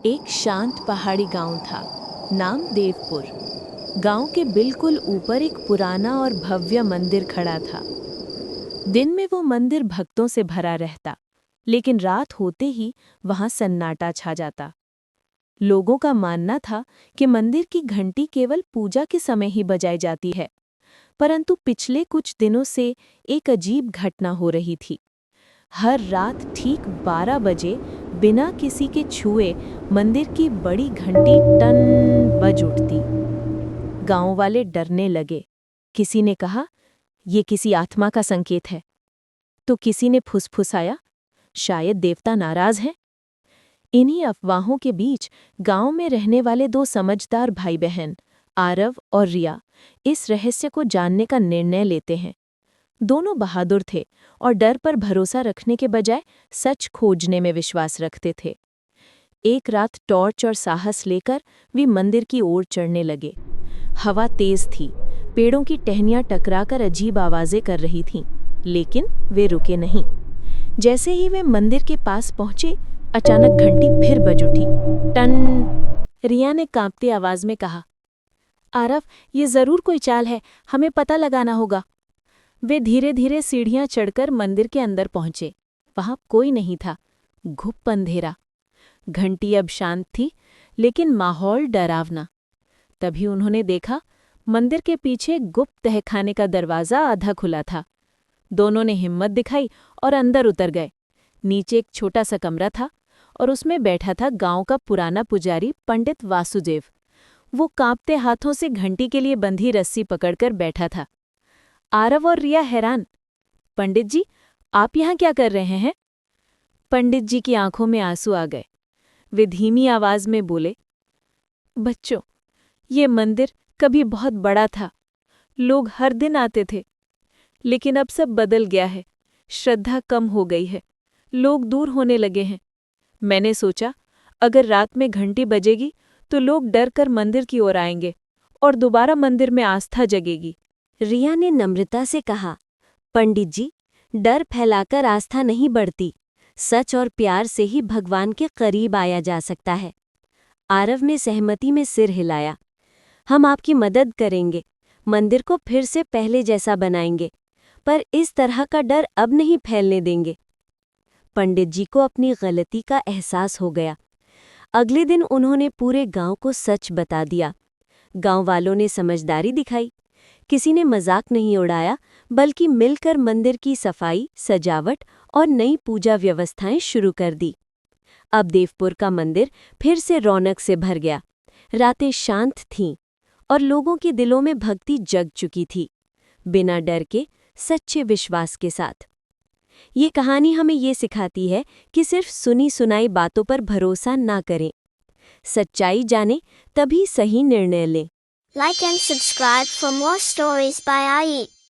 एक शांत पहाड़ी गांव था। नाम देवपुर। गांव के बिल्कुल ऊपर एक पुराना और भव्य मंदिर खड़ा था। दिन में वो मंदिर भक्तों से भरा रहता, लेकिन रात होते ही वहां सन्नाटा छा जाता। लोगों का मानना था कि मंदिर की घंटी केवल पूजा के समय ही बजाई जाती है, परंतु पिछले कुछ दिनों से एक अजीब घटना हो रही थी। हर रात ठीक 12 बजे बिना किसी के छुए मंदिर की बड़ी घंटी टन बज उठती। गांव वाले डरने लगे। किसी ने कहा, ये किसी आत्मा का संकेत है। तो किसी ने फुसफुसाया, शायद देवता नाराज हैं। इन्हीं अफवाहों के बीच गांव में रहने वाले दो समझदार भाई बहन, आरव और रिया, इस रहस्य को जानने का निर्णय लेते हैं। दोनों बहादुर थे और डर पर भरोसा रखने के बजाय सच खोजने में विश्वास रखते थे। एक रात टॉर्च और साहस लेकर वे मंदिर की ओर चढ़ने लगे। हवा तेज थी, पेड़ों की टहनियां टकराकर अजीब आवाजें कर रही थीं, लेकिन वे रुके नहीं। जैसे ही वे मंदिर के पास पहुंचे, अचानक घंटी फिर बज उठी। टन! रिया ने कांपती आवाज में कहा, आरव, ये जरूर कोई चाल है, हमें पता लगाना होगा। वे धीरे धीरे सीढ़ियां चढ़कर मंदिर के अंदर पहुंचे। वहां कोई नहीं था, घुप अंधेरा। घंटी अब शांत थी, लेकिन माहौल डरावना। तभी उन्होंने देखा, मंदिर के पीछे गुप्त तहखाने का दरवाजा आधा खुला था। दोनों ने हिम्मत दिखाई और अंदर उतर गए। नीचे एक छोटा सा कमरा था और उसमें बैठा था गांव का पुराना पुजारी पंडित वासुदेव। वो कांपते हाथों से घंटी के लिए बंधी रस्सी पकड़कर बैठा था। आरव और रिया हैरान, पंडित जी, आप यहाँ क्या कर रहे हैं? पंडित जी की आंखों में आंसू आ गए। वे धीमी आवाज में बोले, बच्चों, ये मंदिर कभी बहुत बड़ा था, लोग हर दिन आते थे, लेकिन अब सब बदल गया है। श्रद्धा कम हो गई है, लोग दूर होने लगे हैं। मैंने सोचा, अगर रात में घंटी बजेगी तो लोग डर कर मंदिर की ओर आएंगे और दोबारा मंदिर में आस्था जगेगी। रिया ने नम्रता से कहा, पंडित जी, डर फैलाकर आस्था नहीं बढ़ती, सच और प्यार से ही भगवान के करीब आया जा सकता है। आरव ने सहमति में सिर हिलाया, हम आपकी मदद करेंगे, मंदिर को फिर से पहले जैसा बनाएंगे, पर इस तरह का डर अब नहीं फैलने देंगे। पंडित जी को अपनी गलती का एहसास हो गया। अगले दिन उन्होंने पूरे गांव को सच बता दिया। गांव वालों ने समझदारी दिखाई। किसी ने मजाक नहीं उड़ाया, बल्कि मिलकर मंदिर की सफाई, सजावट और नई पूजा व्यवस्थाएं शुरू कर दी। अब देवपुर का मंदिर फिर से रौनक से भर गया। रातें शांत थीं और लोगों के दिलों में भक्ति जग चुकी थी, बिना डर के, सच्चे विश्वास के साथ। ये कहानी हमें ये सिखाती है कि सिर्फ सुनी सुनाई बातों पर भरोसा ना करें। सच्चाई जानें, तभी सही निर्णय लें। Like and subscribe for more stories by Ai.